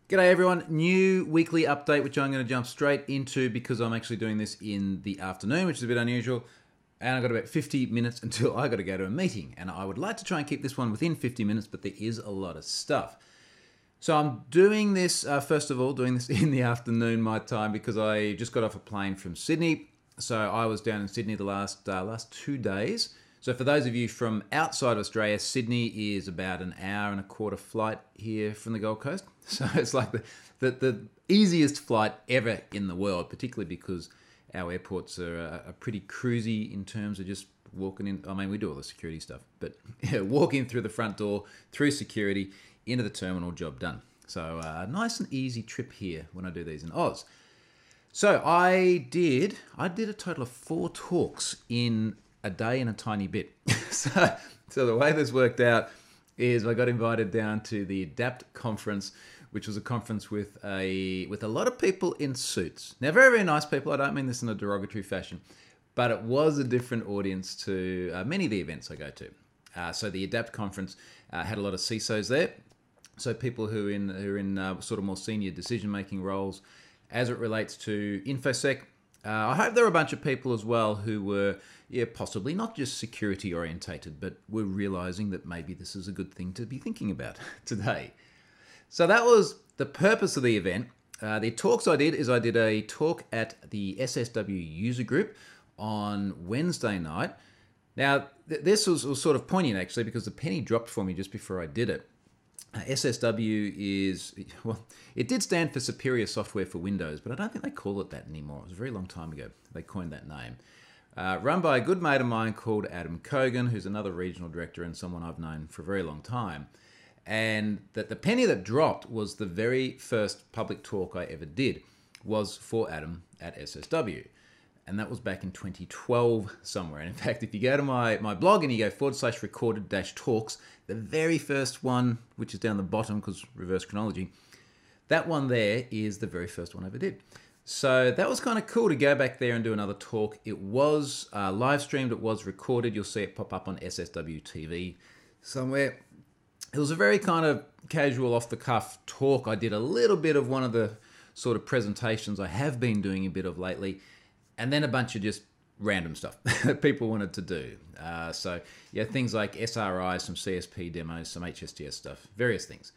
G'day everyone, new weekly update which I'm going to jump straight into because I'm actually doing this in the afternoon, which is a bit unusual, and I've got about 50 minutes until I got to go to a meeting, and I would like to try and keep this one within 50 minutes, but there is a lot of stuff. So I'm doing this, first of all, doing this in the afternoon my time because I just got off a plane from Sydney, so I was down in Sydney the last 2 days. So for those of you from outside of Australia, Sydney is about an hour and a quarter flight here from the Gold Coast. So it's like the easiest flight ever in the world, particularly because our airports are pretty cruisy in terms of just walking in. I mean, we do all the security stuff, but walk in through the front door, through security, into the terminal, job done. So nice and easy trip here when I do these in Oz. So I did a total of 4 talks in a day and a tiny bit. So the way this worked out is I got invited down to the ADAPT conference, which was a conference with a lot of people in suits. Now, very, very nice people. I don't mean this in a derogatory fashion, but it was a different audience to many of the events I go to. So the ADAPT conference had a lot of CISOs there. So people who are in sort of more senior decision-making roles as it relates to InfoSec. I hope there were a bunch of people as well who were, possibly not just security orientated, but were realizing that maybe this is a good thing to be thinking about today. So that was the purpose of the event. The talks I did a talk at the SSW user group on Wednesday night. Now, this was sort of poignant actually because the penny dropped for me just before I did it. SSW is, well, it did stand for Superior Software for Windows, but I don't think they call it that anymore. It was a very long time ago they coined that name. Run by a good mate of mine called Adam Kogan, who's another regional director and someone I've known for a very long time. And that the penny that dropped was the very first public talk I ever did was for Adam at SSW. And that was back in 2012 somewhere. And in fact, if you go to my blog and you go /recorded-talks, the very first one, which is down the bottom because reverse chronology, that one there is the very first one I ever did. So that was kind of cool to go back there and do another talk. It was live streamed, it was recorded. You'll see it pop up on SSW TV somewhere. It was a very kind of casual, off-the-cuff talk. I did a little bit of one of the sort of presentations I have been doing a bit of lately, and then a bunch of just random stuff that people wanted to do. So, things like SRIs, some CSP demos, some HSTS stuff, various things.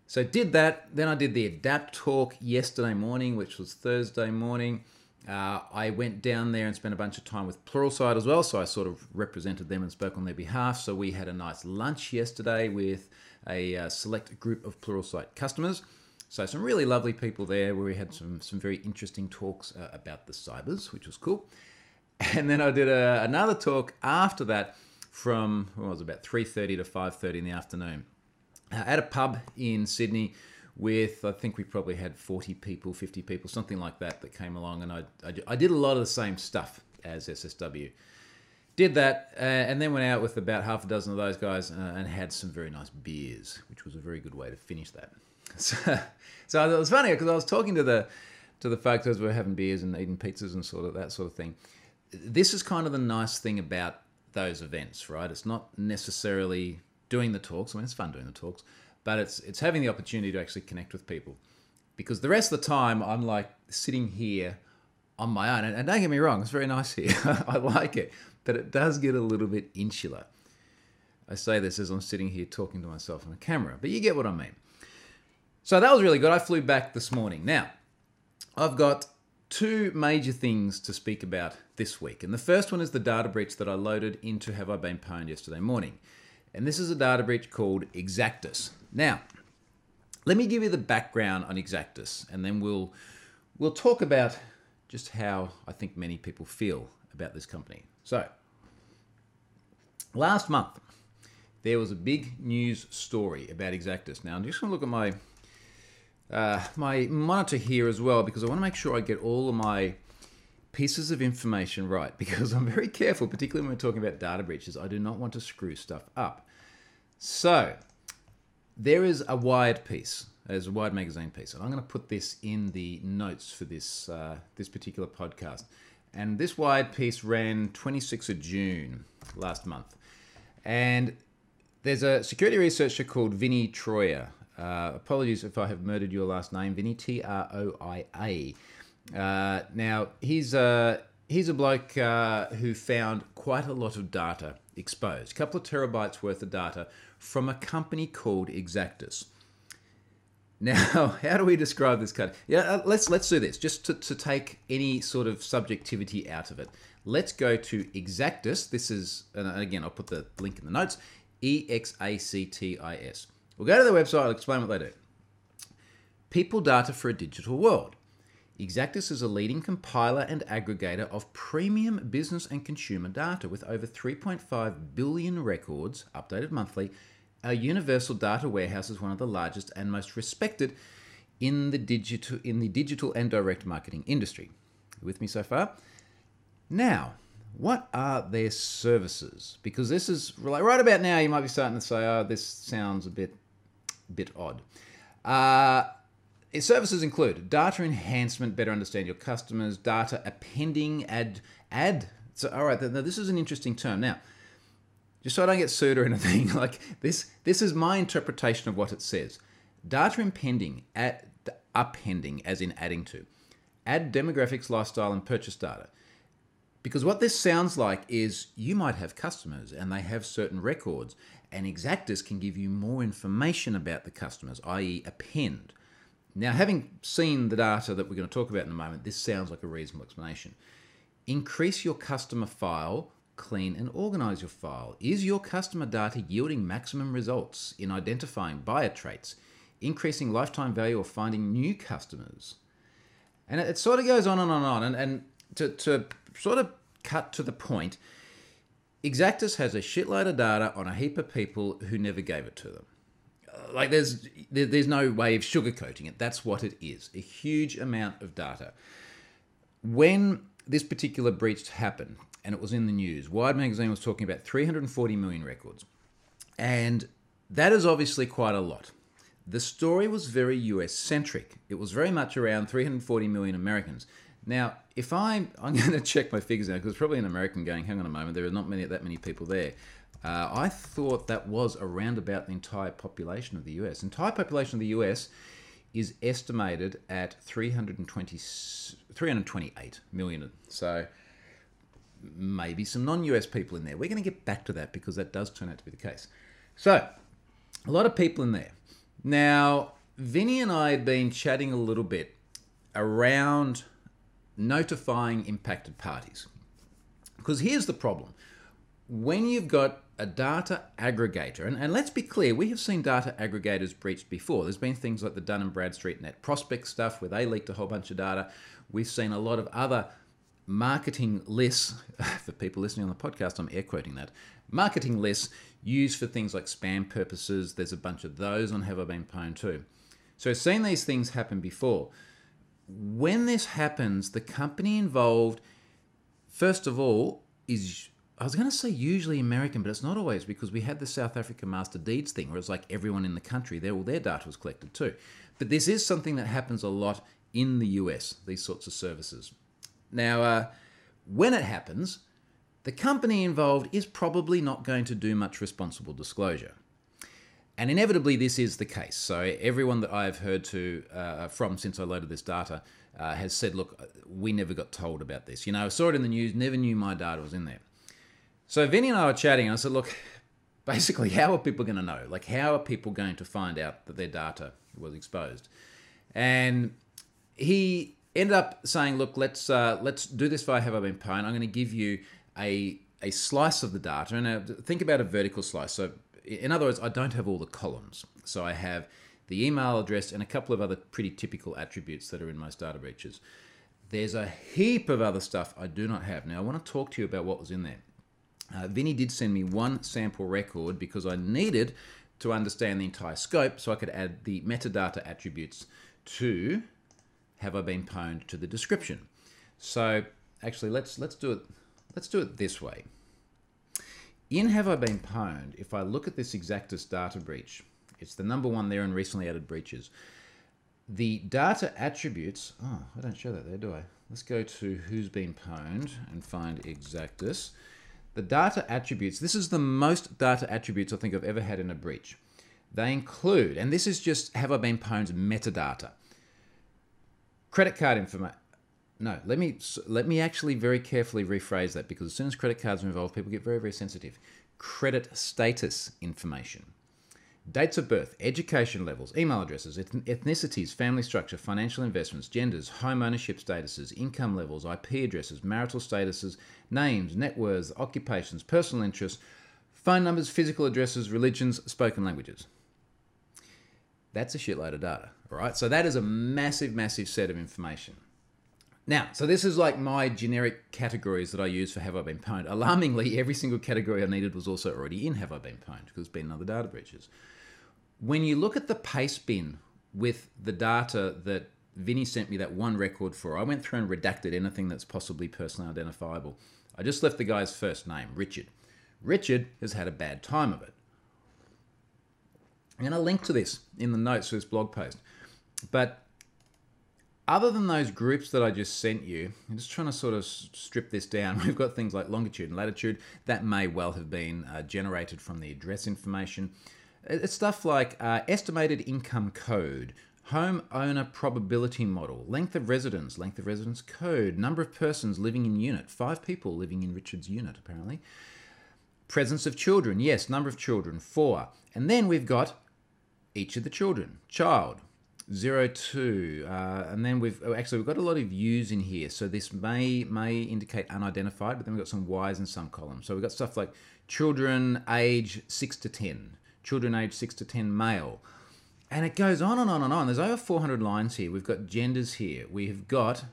So did that. Then I did the ADAPT talk yesterday morning, which was Thursday morning. I went down there and spent a bunch of time with Pluralsight as well, so I sort of represented them and spoke on their behalf. So we had a nice lunch yesterday with a select group of Pluralsight customers. So some really lovely people there where we had some very interesting talks about the cybers, which was cool. And then I did another talk after that from, about 3:30 to 5:30 in the afternoon at a pub in Sydney with, I think we probably had 40 people, 50 people, something like that came along. And I did a lot of the same stuff as SSW. Did that and then went out with about half a dozen of those guys and had some very nice beers, which was a very good way to finish that. So it was funny because I was talking to the folks as we were having beers and eating pizzas and sort of that sort of thing. This is kind of the nice thing about those events, right? It's not necessarily doing the talks. I mean, it's fun doing the talks, but it's having the opportunity to actually connect with people. Because the rest of the time, I'm like sitting here on my own. And don't get me wrong, it's very nice here. I like it. But it does get a little bit insular. I say this as I'm sitting here talking to myself on a camera, but you get what I mean. So that was really good. I flew back this morning. Now, I've got 2 major things to speak about this week. And the first one is the data breach that I loaded into Have I Been Pwned yesterday morning. And this is a data breach called Exactus. Now, let me give you the background on Exactus, and then we'll talk about just how I think many people feel about this company. So, last month, there was a big news story about Exactus. Now, I'm just going to look at my monitor here as well because I want to make sure I get all of my pieces of information right because I'm very careful, particularly when we're talking about data breaches. I do not want to screw stuff up. So, there is a Wired piece. There's a Wired magazine piece. And I'm going to put this in the notes for this particular podcast. And this Wired piece ran 26th of June last month. And there's a security researcher called Vinny Troyer Apologies if I have murdered your last name, Vinny. Troia. Now he's a bloke who found quite a lot of data exposed, a couple of terabytes worth of data from a company called Exactus. Now, how do we describe this code? Yeah, let's do this just to take any sort of subjectivity out of it. Let's go to Exactus. This is, and again, I'll put the link in the notes. Exactis. We'll go to their website. I'll explain what they do. People data for a digital world. Exactus is a leading compiler and aggregator of premium business and consumer data with over 3.5 billion records, updated monthly. Our universal data warehouse is one of the largest and most respected in the digital and direct marketing industry. You with me so far? Now, what are their services? Because this is like right about now, you might be starting to say, "Oh, this sounds a bit odd." Its services include data enhancement, better understand your customers, data appending, add. So, all right, now this is an interesting term. Now, just so I don't get sued or anything, like this is my interpretation of what it says. Data appending, as in adding to. Add demographics, lifestyle, and purchase data. Because what this sounds like is you might have customers and they have certain records, and Exactus can give you more information about the customers, i.e. append. Now, having seen the data that we're going to talk about in a moment, this sounds like a reasonable explanation. Increase your customer file, clean and organize your file. Is your customer data yielding maximum results in identifying buyer traits, increasing lifetime value, or finding new customers? And it sort of goes on and on and on. And to sort of cut to the point, Exactus has a shitload of data on a heap of people who never gave it to them. Like there's no way of sugarcoating it. That's what it is. A huge amount of data. When this particular breach happened, and it was in the news, Wired magazine was talking about 340 million records. And that is obviously quite a lot. The story was very US-centric. It was very much around 340 million Americans. Now, if I'm going to check my figures now, because it's probably an American going, hang on a moment, there are not that many people there. I thought that was around about the entire population of the US. The entire population of the US is estimated at 328 million. So maybe some non-US people in there. We're going to get back to that because that does turn out to be the case. So, a lot of people in there. Now, Vinny and I had been chatting a little bit around notifying impacted parties. Because here's the problem. When you've got a data aggregator, and let's be clear, we have seen data aggregators breached before. There's been things like the Dun & Bradstreet Net Prospect stuff where they leaked a whole bunch of data. We've seen a lot of other marketing lists, for people listening on the podcast, I'm air quoting that, marketing lists used for things like spam purposes. There's a bunch of those on Have I Been Pwned too. So I've seen these things happen before. When this happens, the company involved, first of all, is, I was going to say usually American, but it's not always, because we had the South African Master Deeds thing where it's like everyone in the country, all their data was collected too. But this is something that happens a lot in the US, these sorts of services. Now, when it happens, the company involved is probably not going to do much responsible disclosure. And inevitably, this is the case. So everyone that I've heard from since I loaded this data has said, look, we never got told about this. You know, I saw it in the news, never knew my data was in there. So Vinny and I were chatting, and I said, look, basically, how are people going to know? Like, how are people going to find out that their data was exposed? And he ended up saying, look, let's do this via Have I Been Pwned. I'm going to give you a slice of the data. And think about a vertical slice. So in other words, I don't have all the columns. So I have the email address and a couple of other pretty typical attributes that are in most data breaches. There's a heap of other stuff I do not have. Now, I want to talk to you about what was in there. Vinny did send me one sample record because I needed to understand the entire scope so I could add the metadata attributes to Have I Been Pwned to the description. So actually, let's do it. Let's do it this way. In Have I Been Pwned, if I look at this Exactus data breach, it's the number one there in recently added breaches. The data attributes, I don't show that there, do I? Let's go to Who's Been Pwned and find Exactus. The data attributes, this is the most data attributes I think I've ever had in a breach. They include, and this is just Have I Been Pwned's metadata, credit card information. No, let me actually very carefully rephrase that, because as soon as credit cards are involved, people get very, very sensitive. Credit status information, dates of birth, education levels, email addresses, ethnicities, family structure, financial investments, genders, home ownership statuses, income levels, IP addresses, marital statuses, names, net worths, occupations, personal interests, phone numbers, physical addresses, religions, spoken languages. That's a shitload of data, all right? So that is a massive, massive set of information. Now, so this is like my generic categories that I use for Have I Been Pwned. Alarmingly, every single category I needed was also already in Have I Been Pwned, because there's been other data breaches. When you look at the paste bin with the data that Vinny sent me that one record for, I went through and redacted anything that's possibly personally identifiable. I just left the guy's first name, Richard. Richard has had a bad time of it. I'm going to link to this in the notes for this blog post. But other than those groups that I just sent you, I'm just trying to sort of strip this down. We've got things like longitude and latitude. That may well have been generated from the address information. It's stuff like estimated income code, home owner probability model, length of residence code, number of persons living in unit, 5 people living in Richard's unit apparently. Presence of children, yes, number of children, 4. And then we've got each of the children, child, 0, 2, and then we've got a lot of U's in here, so this may indicate unidentified, but then we've got some Y's in some columns. So we've got stuff like children age 6 to 10, children age 6 to 10 male, and it goes on and on and on. There's over 400 lines here. We've got genders here. We've got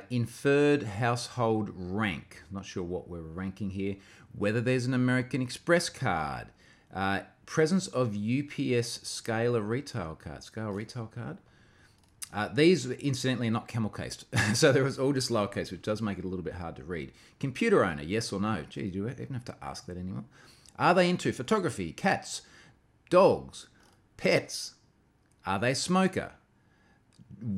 inferred household rank. Not sure what we're ranking here. Whether there's an American Express card. Presence of UPS scale retail card. These, incidentally, are not camel cased. So there was all just lowercase, which does make it a little bit hard to read. Computer owner, yes or no? Gee, do I even have to ask that anymore? Are they into photography, cats, dogs, pets? Are they a smoker?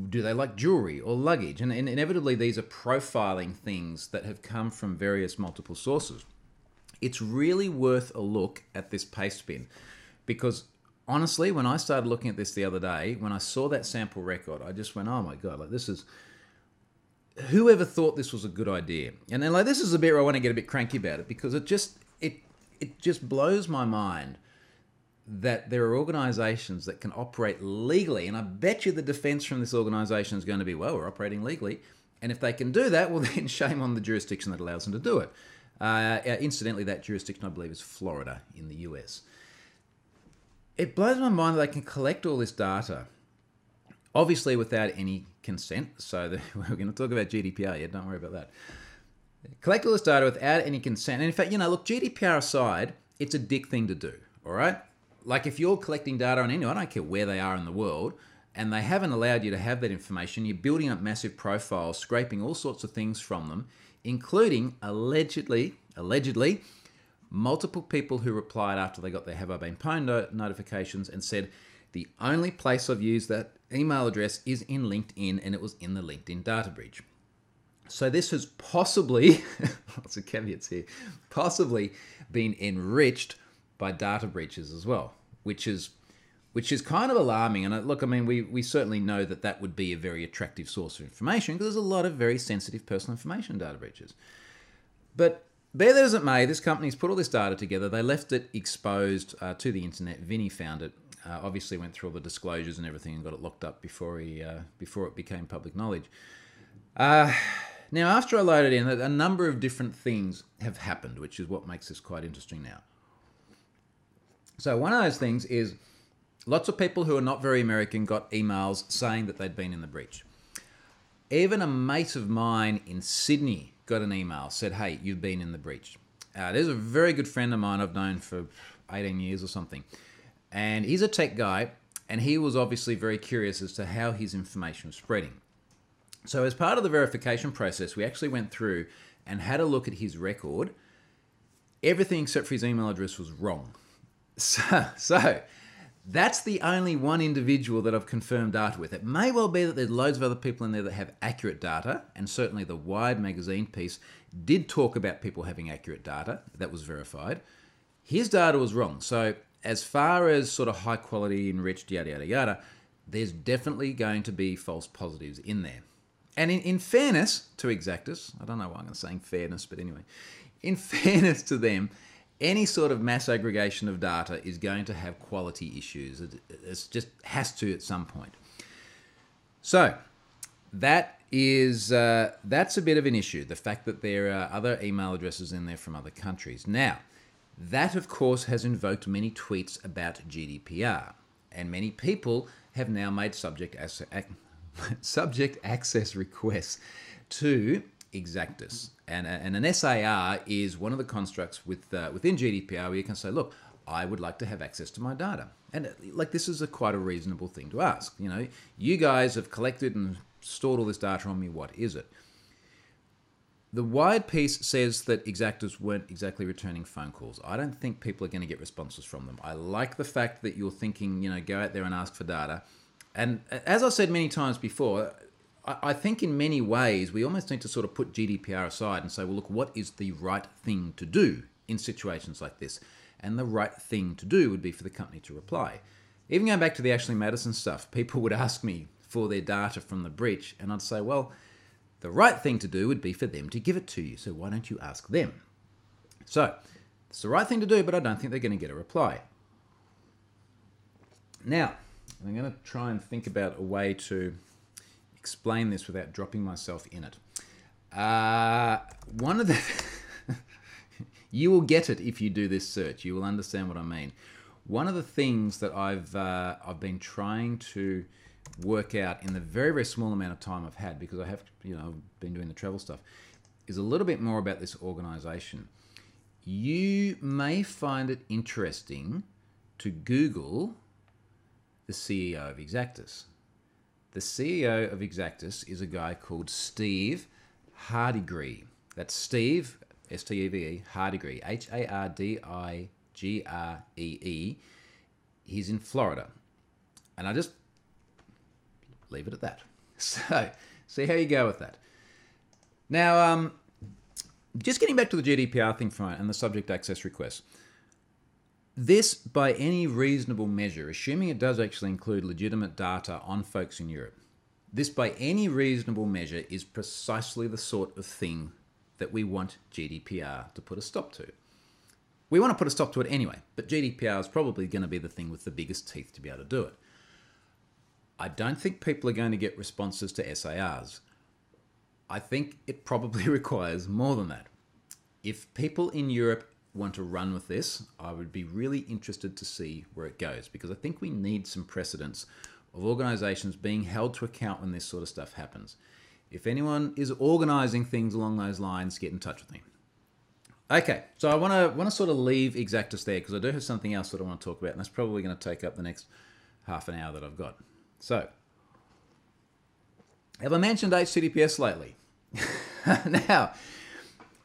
Do they like jewelry or luggage? And inevitably, these are profiling things that have come from various multiple sources. It's really worth a look at this paste bin, because honestly, when I started looking at this the other day, when I saw that sample record, I just went, oh my God, like this is, whoever thought this was a good idea? And then like, this is a bit where I want to get a bit cranky about it, because it just blows my mind that there are organizations that can operate legally. And I bet you the defense from this organization is going to be, well, we're operating legally. And if they can do that, well, then shame on the jurisdiction that allows them to do it. Incidentally, that jurisdiction, I believe, is Florida in the US. It blows my mind that they can collect all this data, obviously without any consent. So we're going to talk about GDPR, yeah, don't worry about that. Collect all this data without any consent. And in fact, look, GDPR aside, it's a dick thing to do, all right? Like if you're collecting data on anyone, I don't care where they are in the world, and they haven't allowed you to have that information, you're building up massive profiles, scraping all sorts of things from them, including allegedly, multiple people who replied after they got their Have I Been Pwned notifications and said, the only place I've used that email address is in LinkedIn, and it was in the LinkedIn data breach. So this has possibly, lots of caveats here, possibly been enriched by data breaches as well, which is kind of alarming. And look, I mean, we certainly know that would be a very attractive source of information, because there's a lot of very sensitive personal information data breaches. But be that as it may, this company's put all this data together. They left it exposed to the internet. Vinny found it, obviously went through all the disclosures and everything and got it locked up before it became public knowledge. Now, after I loaded in, a number of different things have happened, which is what makes this quite interesting now. So one of those things is lots of people who are not very American got emails saying that they'd been in the breach. Even a mate of mine in Sydney got an email, said, hey, you've been in the breach. There's a very good friend of mine I've known for 18 years or something. And he's a tech guy, and he was obviously very curious as to how his information was spreading. So as part of the verification process, we actually went through and had a look at his record. Everything except for his email address was wrong. So that's the only one individual that I've confirmed data with. It may well be that there's loads of other people in there that have accurate data, and certainly the Wired magazine piece did talk about people having accurate data. That was verified. His data was wrong. So as far as sort of high quality, enriched, yada, yada, yada, there's definitely going to be false positives in there. And in fairness to Exactus, I don't know why I'm going to say fairness, but anyway, in fairness to them, any sort of mass aggregation of data is going to have quality issues. It just has to at some point. So that is that's a bit of an issue, the fact that there are other email addresses in there from other countries. Now, that of course has invoked many tweets about GDPR, and many people have now made subject access requests to Exactus. And an SAR is one of the constructs within GDPR where you can say, look, I would like to have access to my data. And like, this is quite a reasonable thing to ask. You know, you guys have collected and stored all this data on me. What is it? The wide piece says that Exactus weren't exactly returning phone calls. I don't think people are going to get responses from them. I like the fact that you're thinking, you know, go out there and ask for data. And as I said many times before, I think in many ways we almost need to sort of put GDPR aside and say, well, look, what is the right thing to do in situations like this? And the right thing to do would be for the company to reply. Even going back to the Ashley Madison stuff, people would ask me for their data from the breach, and I'd say, well, the right thing to do would be for them to give it to you, so why don't you ask them? So, it's the right thing to do, but I don't think they're going to get a reply. Now, I'm going to try and think about a way to explain this without dropping myself in it. One of the... You will get it if you do this search. You will understand what I mean. One of the things that I've been trying to work out in the very, very small amount of time I've had, because I have, you know, been doing the travel stuff, is a little bit more about this organization. You may find it interesting to Google the CEO of Exactus. The CEO of Exactus is a guy called Steve Hardigree. That's Steve, S-T-E-V-E, Hardigree, H-A-R-D-I-G-R-E-E. He's in Florida. And I just leave it at that. So, see how you go with that. Now, just getting back to the GDPR thing for a moment and the subject access requests. This, by any reasonable measure, assuming it does actually include legitimate data on folks in Europe, this, by any reasonable measure, is precisely the sort of thing that we want GDPR to put a stop to. We want to put a stop to it anyway, but GDPR is probably going to be the thing with the biggest teeth to be able to do it. I don't think people are going to get responses to SARs. I think it probably requires more than that. If people in Europe want to run with this, I would be really interested to see where it goes, because I think we need some precedents of organizations being held to account when this sort of stuff happens. If anyone is organizing things along those lines, get in touch with me. Okay, so I want to sort of leave Exactus there, because I do have something else that I want to talk about, and that's probably going to take up the next half an hour that I've got. So, have I mentioned HTTPS lately? Now,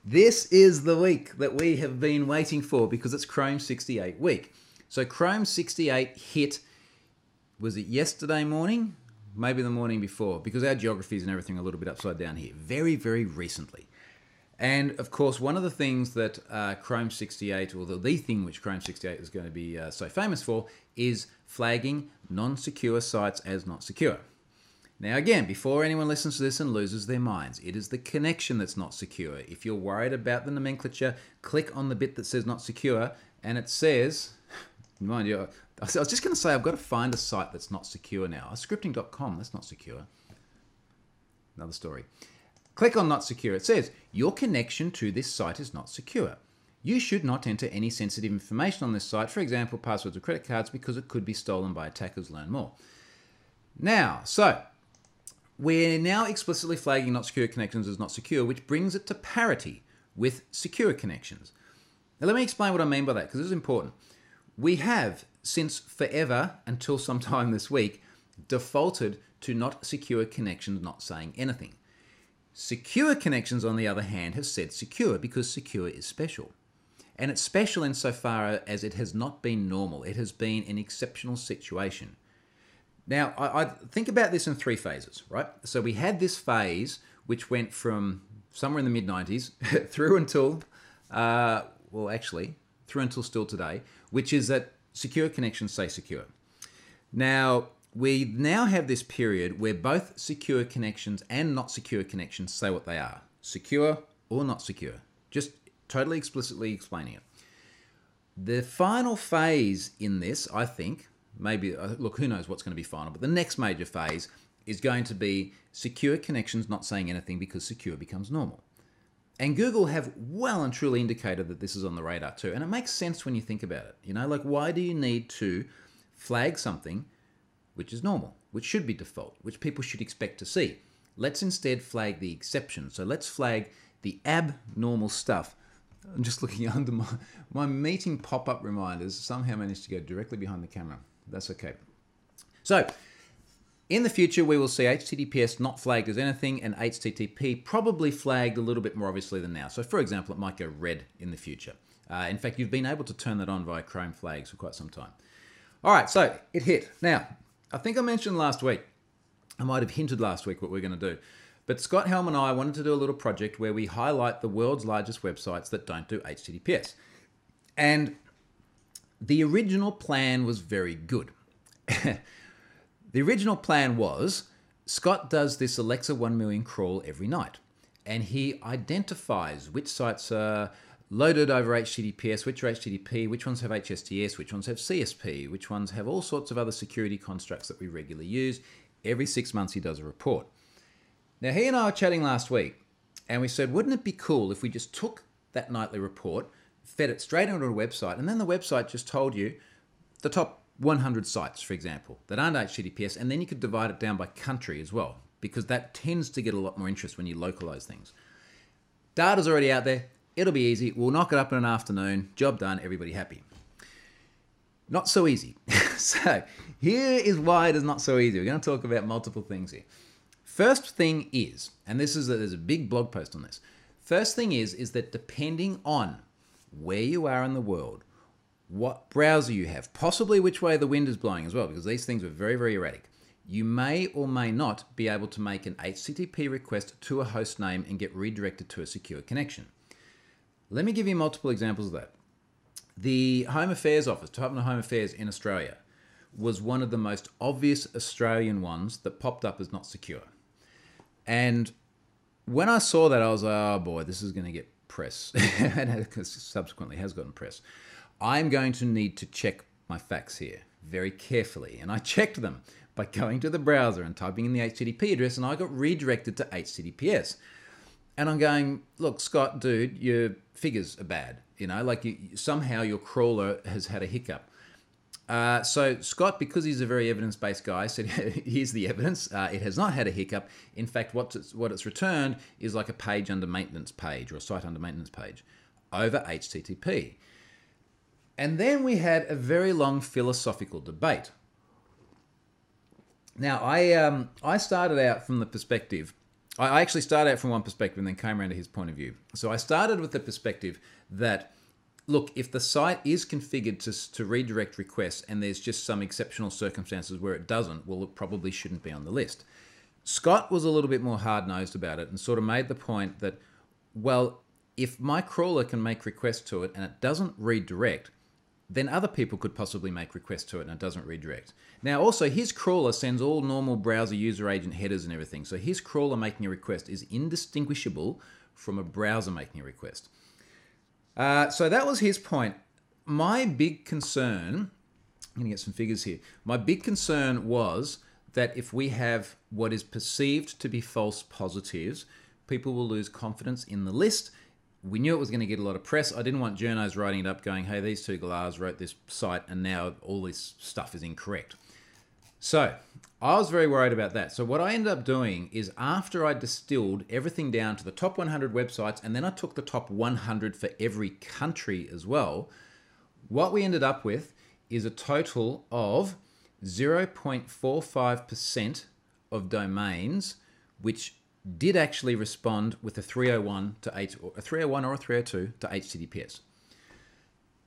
this is the week that we have been waiting for, because it's Chrome 68 week. So Chrome 68 hit, was it yesterday morning? Maybe the morning before, because our geographies and everything are a little bit upside down here. Very, very recently. And of course, one of the things that Chrome 68, or the thing which Chrome 68 is going to be so famous for, is flagging non-secure sites as not secure. Now again, before anyone listens to this and loses their minds, it is the connection that's not secure. If you're worried about the nomenclature, click on the bit that says not secure, and it says, mind you, I was just going to say I've got to find a site that's not secure now. Scripting.com, that's not secure. Another story. Click on not secure. It says, your connection to this site is not secure. You should not enter any sensitive information on this site, for example, passwords or credit cards, because it could be stolen by attackers. Learn more. Now, so we're now explicitly flagging not secure connections as not secure, which brings it to parity with secure connections. Now, let me explain what I mean by that, because this is important. We have, since forever until sometime this week, defaulted to not secure connections not saying anything. Secure connections, on the other hand, have said secure, because secure is special. And it's special insofar as it has not been normal. It has been an exceptional situation. Now, I think about this in three phases, right? So we had this phase which went from somewhere in the mid-90s through until, through until still today, which is that secure connections say secure. Now, we now have this period where both secure connections and not secure connections say what they are. Secure or not secure. Just totally explicitly explaining it. The final phase in this, I think, maybe, look, who knows what's going to be final, but the next major phase is going to be secure connections not saying anything because secure becomes normal. And Google have well and truly indicated that this is on the radar too. And it makes sense when you think about it. You know, like, why do you need to flag something which is normal, which should be default, which people should expect to see? Let's instead flag the exception. So let's flag the abnormal stuff. I'm just looking under my meeting pop-up reminders somehow managed to go directly behind the camera. That's okay. So in the future, we will see HTTPS not flagged as anything and HTTP probably flagged a little bit more obviously than now. So for example, it might go red in the future. In fact, you've been able to turn that on via Chrome flags for quite some time. All right, so it hit. Now, I think I mentioned last week, I might have hinted last week what we're going to do, but Scott Helm and I wanted to do a little project where we highlight the world's largest websites that don't do HTTPS. And the original plan was very good. The original plan was Scott does this Alexa 1 million crawl every night, and he identifies which sites are loaded over HTTPS, which are HTTP, which ones have HSTS, which ones have CSP, which ones have all sorts of other security constructs that we regularly use. Every 6 months he does a report. Now, he and I were chatting last week, and we said, wouldn't it be cool if we just took that nightly report, fed it straight onto a website, and then the website just told you the top 100 sites, for example, that aren't HTTPS, and then you could divide it down by country as well, because that tends to get a lot more interest when you localize things. Data's already out there. It'll be easy. We'll knock it up in an afternoon. Job done. Everybody happy. Not so easy. So here is why it is not so easy. We're going to talk about multiple things here. First thing is, and there's a big blog post on this. First thing is that depending on where you are in the world, what browser you have, possibly which way the wind is blowing as well, because these things are very, very erratic, you may or may not be able to make an HTTP request to a host name and get redirected to a secure connection. Let me give you multiple examples of that. The Home Affairs Office, Department of Home Affairs in Australia, was one of the most obvious Australian ones that popped up as not secure. And when I saw that, I was like, oh boy, this is going to get press. And it subsequently has gotten press. I'm going to need to check my facts here very carefully. And I checked them by going to the browser and typing in the HTTP address, and I got redirected to HTTPS. And I'm going, look, Scott, dude, your figures are bad. You know, like somehow your crawler has had a hiccup. So Scott, because he's a very evidence-based guy, said, here's the evidence. It has not had a hiccup. In fact, what it's returned is like a page under maintenance page or a site under maintenance page over HTTP. And then we had a very long philosophical debate. Now, I started out from the perspective, I actually started out from one perspective and then came around to his point of view. So I started with the perspective that, look, if the site is configured to redirect requests and there's just some exceptional circumstances where it doesn't, well, it probably shouldn't be on the list. Scott was a little bit more hard-nosed about it and sort of made the point that, well, if my crawler can make requests to it and it doesn't redirect, then other people could possibly make requests to it and it doesn't redirect. Now, also, his crawler sends all normal browser user agent headers and everything. So his crawler making a request is indistinguishable from a browser making a request. So that was his point. My big concern, I'm going to get some figures here. My big concern was that if we have what is perceived to be false positives, people will lose confidence in the list. We knew it was going to get a lot of press. I didn't want journos writing it up going, hey, these two galahs wrote this site and now all this stuff is incorrect. So I was very worried about that. So what I ended up doing is after I distilled everything down to the top 100 websites and then I took the top 100 for every country as well, what we ended up with is a total of 0.45% of domains which did actually respond with a 301 to 8, or a 301 or a 302 to HTTPS.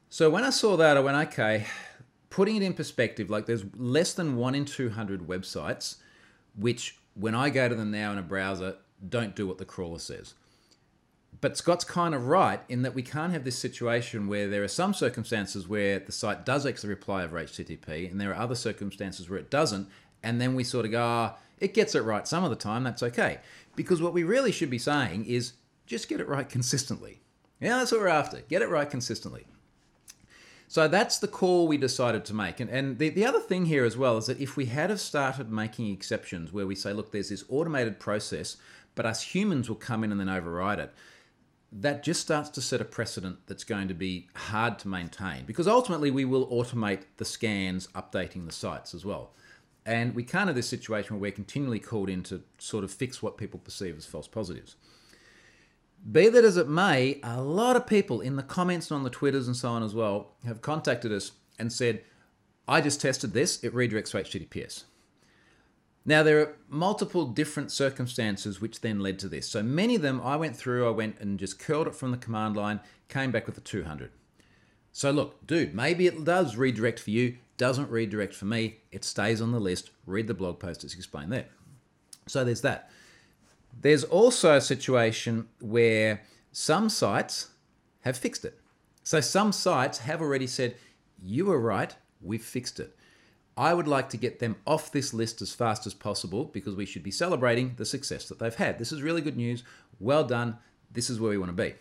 So when I saw that, I went, okay, putting it in perspective, like there's less than 1 in 200 websites, which when I go to them now in a browser, don't do what the crawler says. But Scott's kind of right in that we can't have this situation where there are some circumstances where the site does actually reply over HTTP, and there are other circumstances where it doesn't, and then we sort of go, it gets it right some of the time, that's okay. Because what we really should be saying is just get it right consistently. Yeah, that's what we're after. Get it right consistently. So that's the call we decided to make. And the other thing here as well is that if we had have started making exceptions where we say, look, there's this automated process, but us humans will come in and then override it, that just starts to set a precedent that's going to be hard to maintain, because ultimately we will automate the scans updating the sites as well. And we can't have this situation where we're continually called in to sort of fix what people perceive as false positives. Be that as it may, a lot of people in the comments and on the Twitters and so on as well have contacted us and said, I just tested this, it redirects to HTTPS. Now, there are multiple different circumstances which then led to this. So many of them I went and just curled it from the command line, came back with a 200. So look, dude, maybe it does redirect for you, doesn't redirect for me, it stays on the list, read the blog post as explained there. So there's that. There's also a situation where some sites have fixed it. So some sites have already said, you were right, we've fixed it. I would like to get them off this list as fast as possible because we should be celebrating the success that they've had. This is really good news. Well done. This is where we want to be.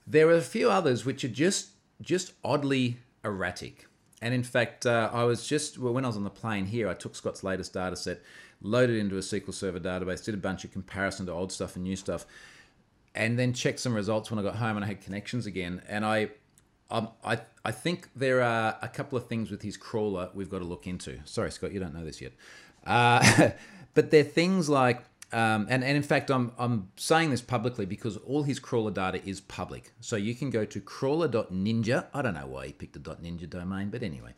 There are a few others which are just oddly erratic. And in fact, when I was on the plane here, I took Scott's latest data set, loaded into a SQL Server database, did a bunch of comparison to old stuff and new stuff, and then checked some results when I got home and I had connections again. And I think there are a couple of things with his crawler we've got to look into. Sorry, Scott, you don't know this yet. But they're things like, and in fact, I'm saying this publicly because all his crawler data is public. So you can go to crawler.ninja. I don't know why he picked a .ninja domain, but anyway.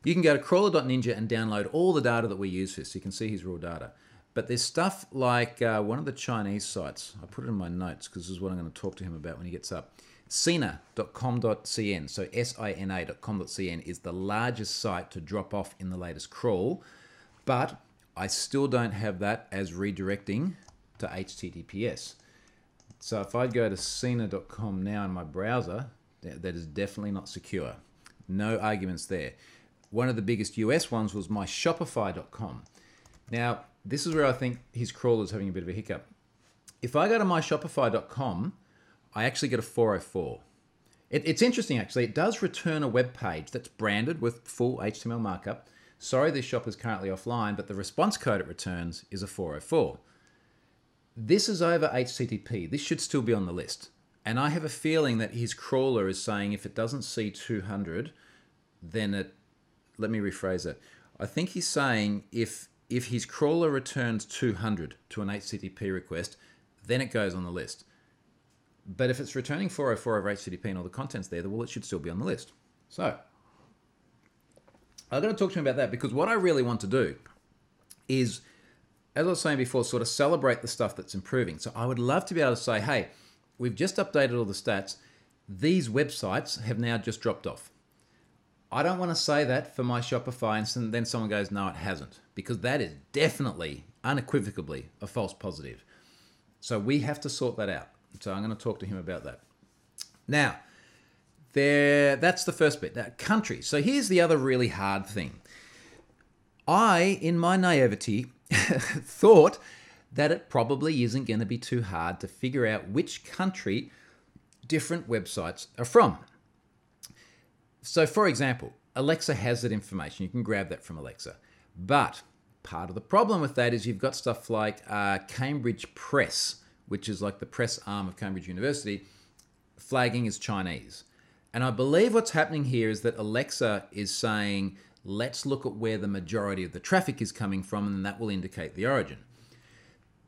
You can go to crawler.ninja and download all the data that we use for this. So you can see his raw data. But there's stuff like one of the Chinese sites. I put it in my notes because this is what I'm going to talk to him about when he gets up. Sina.com.cn, so sina.com.cn is the largest site to drop off in the latest crawl, but I still don't have that as redirecting to HTTPS. So if I go to sina.com now in my browser, that is definitely not secure. No arguments there. One of the biggest US ones was myshopify.com. Now, this is where I think his crawler is having a bit of a hiccup. If I go to myshopify.com, I actually get a 404. It's interesting, actually. It does return a web page that's branded with full HTML markup. Sorry, this shop is currently offline, but the response code it returns is a 404. This is over HTTP. This should still be on the list. And I have a feeling that his crawler is saying if it doesn't see 200, then it... Let me rephrase it. I think he's saying if his crawler returns 200 to an HTTP request, then it goes on the list. But if it's returning 404 over HTTP and all the content's there, well, it should still be on the list. So I've got to talk to him about that because what I really want to do is, as I was saying before, sort of celebrate the stuff that's improving. So I would love to be able to say, hey, we've just updated all the stats. These websites have now just dropped off. I don't want to say that for my Shopify and then someone goes, no, it hasn't, because that is definitely, unequivocally a false positive. So we have to sort that out. So I'm going to talk to him about that. Now, that's the first bit. Now, countries. So here's the other really hard thing. I, in my naivety, thought that it probably isn't going to be too hard to figure out which country different websites are from. So, for example, Alexa has that information. You can grab that from Alexa. But part of the problem with that is you've got stuff like Cambridge Press, which is like the press arm of Cambridge University, flagging as Chinese. And I believe what's happening here is that Alexa is saying, let's look at where the majority of the traffic is coming from, and that will indicate the origin.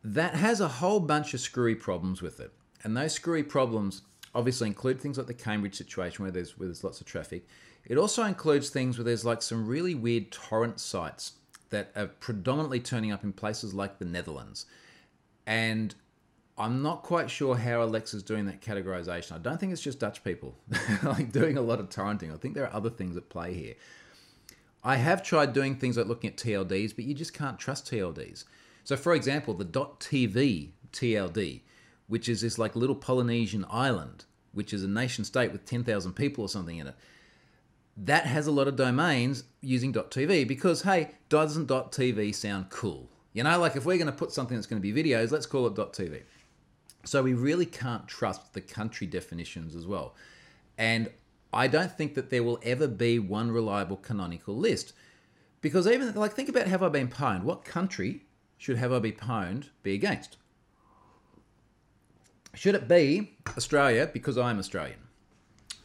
That has a whole bunch of screwy problems with it. And those screwy problems obviously include things like the Cambridge situation where there's lots of traffic. It also includes things where there's like some really weird torrent sites that are predominantly turning up in places like the Netherlands. And I'm not quite sure how Alexa's doing that categorization. I don't think it's just Dutch people like doing a lot of torrenting. I think there are other things at play here. I have tried doing things like looking at TLDs, but you just can't trust TLDs. So for example, the .tv TLD, which is this like little Polynesian island, which is a nation state with 10,000 people or something in it. That has a lot of domains using .tv because, hey, doesn't .tv sound cool? You know, like if we're going to put something that's going to be videos, let's call it .tv. So we really can't trust the country definitions as well. And I don't think that there will ever be one reliable canonical list. Because even, like, think about Have I Been Pwned? What country should Have I Been Pwned be against? Should it be Australia because I'm Australian?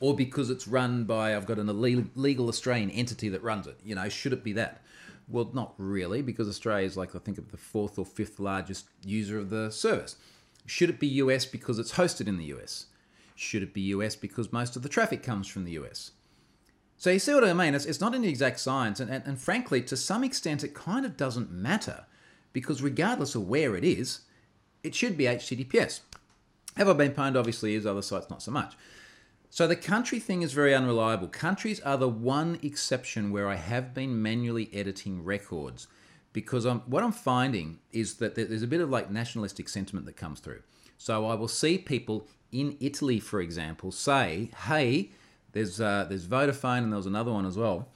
Or because it's run by, I've got an illegal Australian entity that runs it? You know, should it be that? Well, not really, because Australia is like, I think, the 4th or 5th largest user of the service. Should it be US because it's hosted in the US? Should it be US because most of the traffic comes from the US? So you see what I mean? It's not an exact science, and frankly, to some extent, it kind of doesn't matter, because regardless of where it is, it should be HTTPS. Have I Been Pwned obviously is, other sites not so much. So the country thing is very unreliable. Countries are the one exception where I have been manually editing records, because what I'm finding is that there's a bit of like nationalistic sentiment that comes through. So I will see people in Italy, for example, say, hey, there's Vodafone and there was another one as well.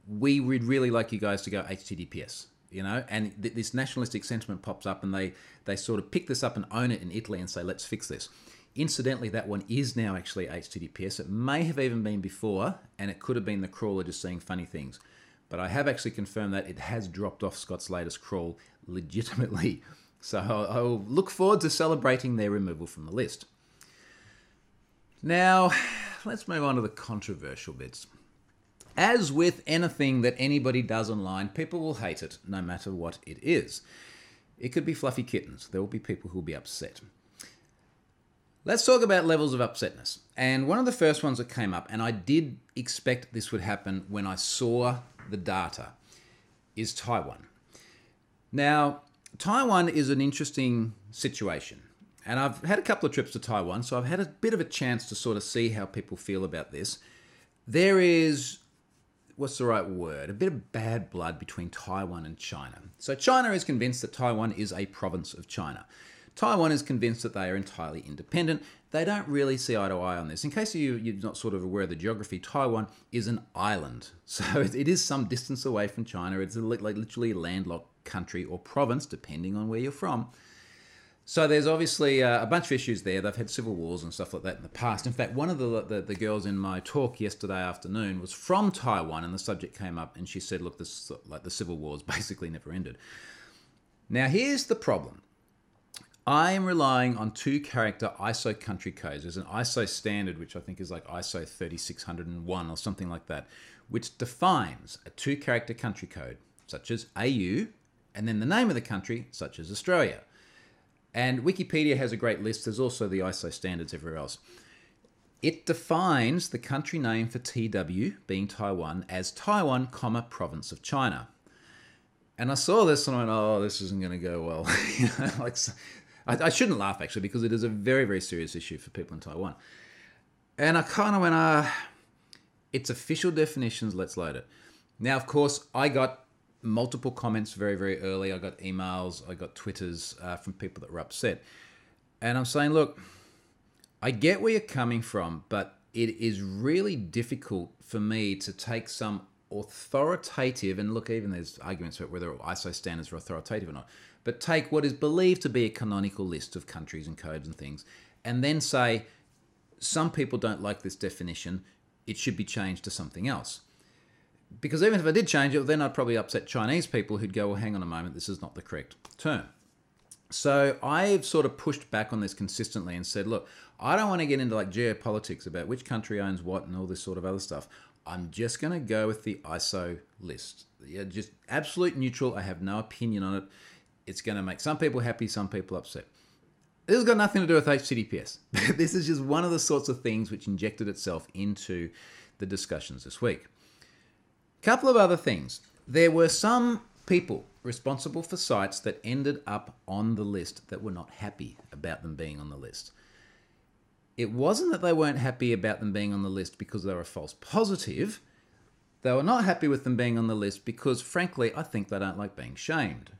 We would really like you guys to go HTTPS, you know? And this nationalistic sentiment pops up, and they sort of pick this up and own it in Italy and say, let's fix this. Incidentally, that one is now actually HTTPS. It may have even been before, and it could have been the crawler just saying funny things. But I have actually confirmed that it has dropped off Scott's latest crawl legitimately. So I'll look forward to celebrating their removal from the list. Now, let's move on to the controversial bits. As with anything that anybody does online, people will hate it, no matter what it is. It could be fluffy kittens. There will be people who will be upset. Let's talk about levels of upsetness. And one of the first ones that came up, and I did expect this would happen when I saw the data, is Taiwan. Now, Taiwan is an interesting situation. And I've had a couple of trips to Taiwan, so I've had a bit of a chance to sort of see how people feel about this. There is, what's the right word? A bit of bad blood between Taiwan and China. So China is convinced that Taiwan is a province of China. Taiwan is convinced that they are entirely independent. They don't really see eye to eye on this. In case you're not sort of aware of the geography, Taiwan is an island. So it is some distance away from China. It's like literally a landlocked country or province, depending on where you're from. So there's obviously a bunch of issues there. They've had civil wars and stuff like that in the past. In fact, one of the girls in my talk yesterday afternoon was from Taiwan, and the subject came up, and she said, look, this like the civil wars basically never ended. Now, here's the problem. I am relying on 2-character ISO country codes. There's an ISO standard, which I think is like ISO 3601 or something like that, which defines a 2-character country code, such as AU, and then the name of the country, such as Australia. And Wikipedia has a great list. There's also the ISO standards everywhere else. It defines the country name for TW, being Taiwan, as Taiwan, province of China. And I saw this and I went, oh, this isn't going to go well. You know, like, I shouldn't laugh, actually, because it is a very, very serious issue for people in Taiwan. And I kind of went, it's official definitions, let's load it. Now, of course, I got multiple comments very, very early. I got emails, I got Twitters from people that were upset. And I'm saying, look, I get where you're coming from, but it is really difficult for me to take some authoritative, and look, even there's arguments about whether ISO standards are authoritative or not, but take what is believed to be a canonical list of countries and codes and things, and then say, some people don't like this definition, it should be changed to something else. Because even if I did change it, then I'd probably upset Chinese people who'd go, well, hang on a moment, this is not the correct term. So I've sort of pushed back on this consistently and said, look, I don't want to get into like geopolitics about which country owns what and all this sort of other stuff. I'm just going to go with the ISO list. Yeah, just absolute neutral. I have no opinion on it. It's going to make some people happy, some people upset. This has got nothing to do with HTTPS. This is just one of the sorts of things which injected itself into the discussions this week. Couple of other things. There were some people responsible for sites that ended up on the list that were not happy about them being on the list. It wasn't that they weren't happy about them being on the list because they were a false positive. They were not happy with them being on the list because, frankly, I think they don't like being shamed.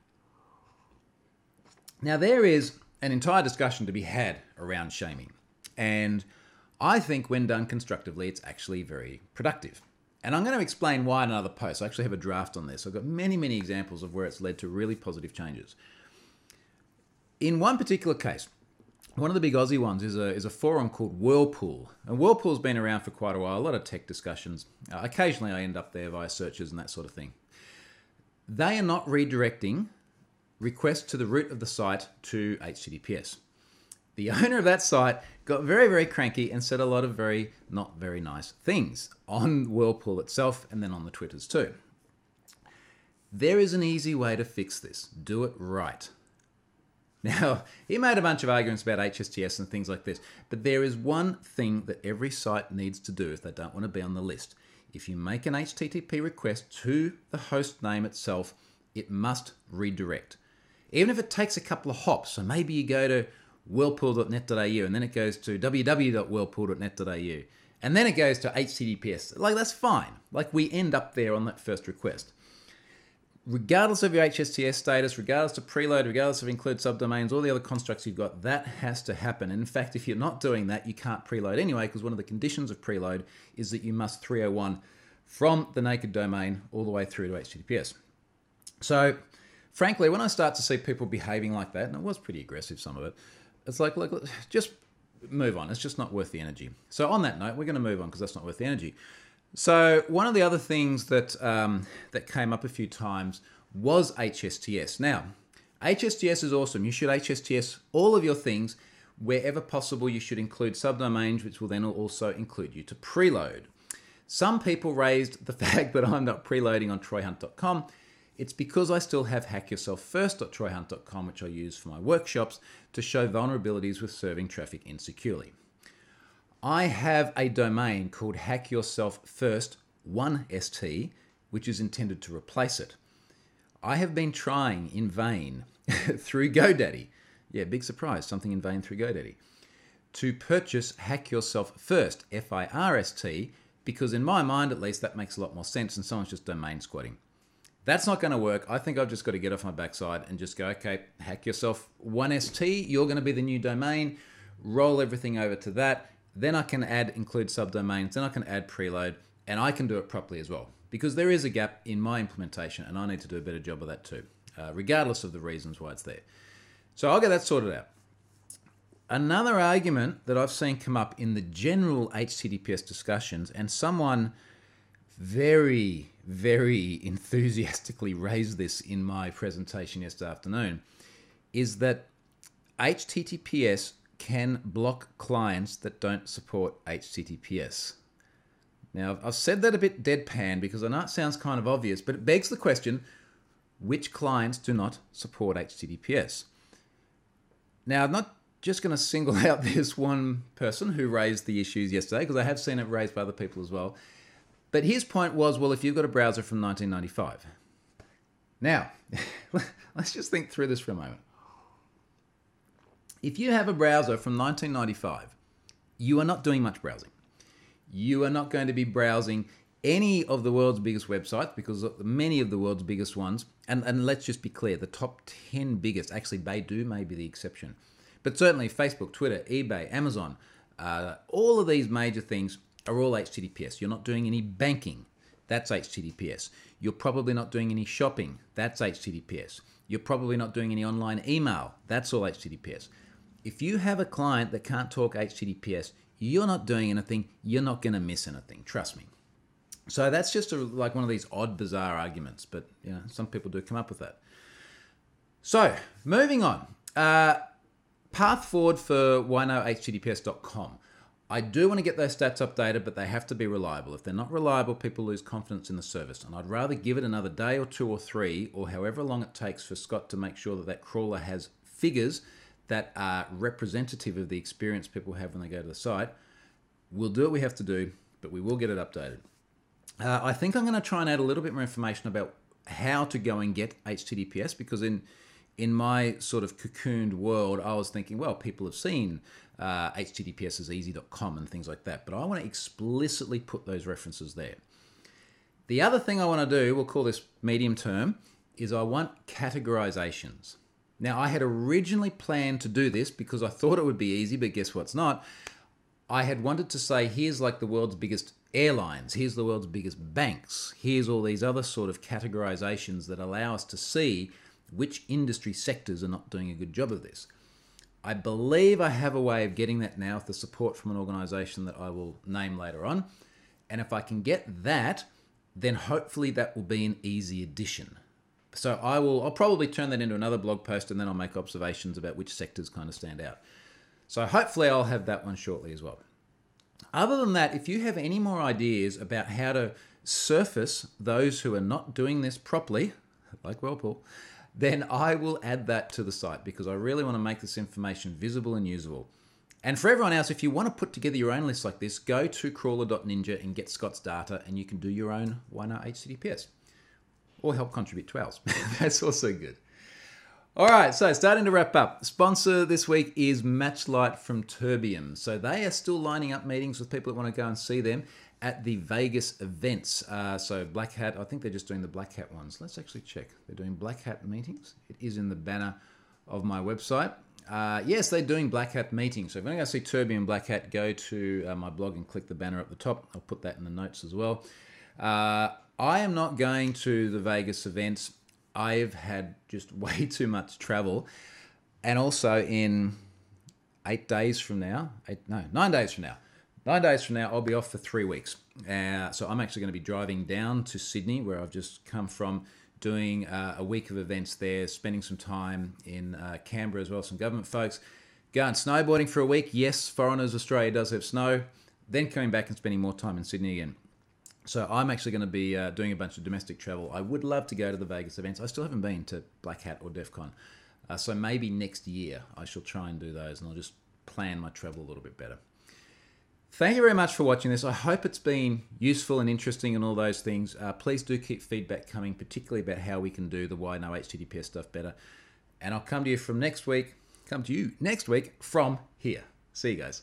Now, there is an entire discussion to be had around shaming. And I think when done constructively, it's actually very productive. And I'm going to explain why in another post. I actually have a draft on this. I've got many, many examples of where it's led to really positive changes. In one particular case, one of the big Aussie ones is a forum called Whirlpool. And Whirlpool's been around for quite a while, a lot of tech discussions. Occasionally I end up there via searches and that sort of thing. They are not redirecting requests to the root of the site to HTTPS. The owner of that site got very, very cranky and said a lot of not very nice things on Whirlpool itself and then on the Twitters too. There is an easy way to fix this. Do it right. Now, he made a bunch of arguments about HSTS and things like this, but there is one thing that every site needs to do if they don't want to be on the list. If you make an HTTP request to the host name itself, it must redirect. Even if it takes a couple of hops, so maybe you go to whirlpool.net.au and then it goes to www.whirlpool.net.au and then it goes to HTTPS. Like, that's fine. Like, we end up there on that first request. Regardless of your HSTS status, regardless of preload, regardless of include subdomains, all the other constructs you've got, that has to happen. And in fact, if you're not doing that, you can't preload anyway, because one of the conditions of preload is that you must 301 from the naked domain all the way through to HTTPS. So, frankly, when I start to see people behaving like that, and it was pretty aggressive, some of it, it's like, look, just move on. It's just not worth the energy. So on that note, we're going to move on because that's not worth the energy. So one of the other things that that came up a few times was HSTS. Now, HSTS is awesome. You should HSTS all of your things. Wherever possible, you should include subdomains, which will then also include you to preload. Some people raised the fact that I'm not preloading on troyhunt.com. It's because I still have hackyourselffirst.troyhunt.com, which I use for my workshops to show vulnerabilities with serving traffic insecurely. I have a domain called hackyourselffirst1st, which is intended to replace it. I have been trying in vain through GoDaddy, yeah, big surprise, something in vain through GoDaddy, to purchase hackyourselffirst, F-I-R-S-T, because in my mind, at least, that makes a lot more sense than someone's just domain squatting. That's not going to work. I think I've just got to get off my backside and just go, okay, hackyourself1st, you're going to be the new domain, roll everything over to that. Then I can include subdomains, then I can add preload, and I can do it properly as well. Because there is a gap in my implementation, and I need to do a better job of that too, regardless of the reasons why it's there. So I'll get that sorted out. Another argument that I've seen come up in the general HTTPS discussions, and someone very, very enthusiastically raised this in my presentation yesterday afternoon, is that HTTPS can block clients that don't support HTTPS. Now, I've said that a bit deadpan because I know it sounds kind of obvious, but it begs the question, which clients do not support HTTPS? Now, I'm not just going to single out this one person who raised the issues yesterday, because I have seen it raised by other people as well. But his point was, well, if you've got a browser from 1995. Now, let's just think through this for a moment. If you have a browser from 1995, you are not doing much browsing. You are not going to be browsing any of the world's biggest websites, because many of the world's biggest ones, and let's just be clear, the top 10 biggest, actually Baidu may be the exception, but certainly Facebook, Twitter, eBay, Amazon, all of these major things are all HTTPS. You're not doing any banking. That's HTTPS. You're probably not doing any shopping. That's HTTPS. You're probably not doing any online email. That's all HTTPS. If you have a client that can't talk HTTPS, you're not doing anything. You're not going to miss anything. Trust me. So that's just like one of these odd, bizarre arguments, but you know, some people do come up with that. So moving on. Path forward for whynohttps.com. I do want to get those stats updated, but they have to be reliable. If they're not reliable, people lose confidence in the service. And I'd rather give it another day or 2 or 3, or however long it takes for Scott to make sure that that crawler has figures that are representative of the experience people have when they go to the site. We'll do what we have to do, but we will get it updated. I think I'm going to try and add a little bit more information about how to go and get HTTPS, because in my sort of cocooned world, I was thinking, well, people have seen HTTPS as easy.com and things like that, but I want to explicitly put those references there. The other thing I want to do, we'll call this medium term, is I want categorizations. Now, I had originally planned to do this because I thought it would be easy, but guess what's not? I had wanted to say, here's like the world's biggest airlines, here's the world's biggest banks, here's all these other sort of categorizations that allow us to see which industry sectors are not doing a good job of this. I believe I have a way of getting that now with the support from an organization that I will name later on. And if I can get that, then hopefully that will be an easy addition. So I'll probably turn that into another blog post, and then I'll make observations about which sectors kind of stand out. So hopefully I'll have that one shortly as well. Other than that, if you have any more ideas about how to surface those who are not doing this properly, like Whirlpool, then I will add that to the site because I really want to make this information visible and usable. And for everyone else, if you want to put together your own list like this, go to crawler.ninja and get Scott's data, and you can do your own Why Not HTTPS. Or help contribute to ours. That's also good. All right, so starting to wrap up. Sponsor this week is Matchlight from Terbium. So they are still lining up meetings with people that want to go and see them at the Vegas events. So Black Hat, I think they're just doing the Black Hat ones. Let's actually check. They're doing Black Hat meetings. It is in the banner of my website. Yes, they're doing Black Hat meetings. So if you want to go see Terbium Black Hat, go to my blog and click the banner at the top. I'll put that in the notes as well. I am not going to the Vegas events. I've had just way too much travel. And also in 9 days from now, I'll be off for 3 weeks. So I'm actually going to be driving down to Sydney, where I've just come from, doing a week of events there, spending some time in Canberra as well, some government folks, going snowboarding for a week. Yes, foreigners, Australia does have snow. Then coming back and spending more time in Sydney again. So I'm actually going to be doing a bunch of domestic travel. I would love to go to the Vegas events. I still haven't been to Black Hat or DEF CON. So maybe next year I shall try and do those, and I'll just plan my travel a little bit better. Thank you very much for watching this. I hope it's been useful and interesting and all those things. Please do keep feedback coming, particularly about how we can do the Why No HTTPS stuff better. And I'll come to you next week from here. See you guys.